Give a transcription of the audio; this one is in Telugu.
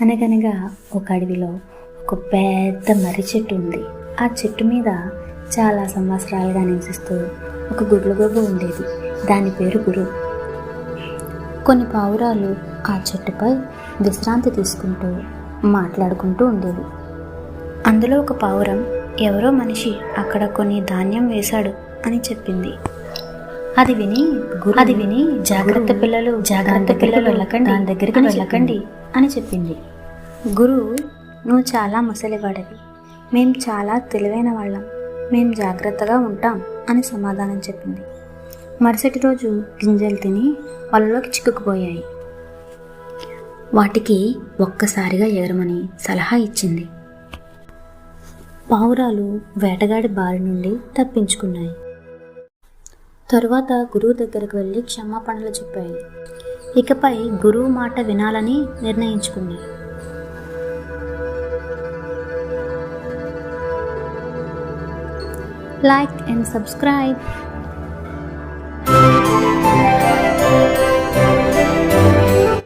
అనగనగా ఒక అడవిలో ఒక పెద్ద మర్రి చెట్టు ఉంది. ఆ చెట్టు మీద చాలా సంవత్సరాలుగా నివసిస్తూ ఒక గుడ్లగూబ ఉండేది. దాని పేరు గురు. కొన్ని పావురాలు ఆ చెట్టుపై విశ్రాంతి తీసుకుంటూ మాట్లాడుకుంటూ ఉండేవి. అందులో ఒక పావురం ఎవరో మనిషి అక్కడ కొన్ని ధాన్యం వేశాడు అని చెప్పింది. అది విని జాగ్రత్త పిల్లలు వెళ్ళకండి, దాని దగ్గరికి వెళ్ళకండి అని చెప్పింది. గురు, నువ్వు చాలా ముసలివాడవి, మేం చాలా తెలివైన వాళ్ళం, మేం జాగ్రత్తగా ఉంటాం అని సమాధానం చెప్పింది. మరుసటి రోజు గింజలు తిని వలలోకి చిక్కుకుపోయాయి. వాటికి ఒక్కసారిగా ఎగరమని సలహా ఇచ్చింది. పావురాలు వేటగాడి బారి నుండి తప్పించుకున్నాయి. తరువాత గురువు దగ్గరకు వెళ్ళి క్షమాపణలు చెప్పాయి. ఇకపై గురువు మాట వినాలని నిర్ణయించుకుంది. Like and subscribe.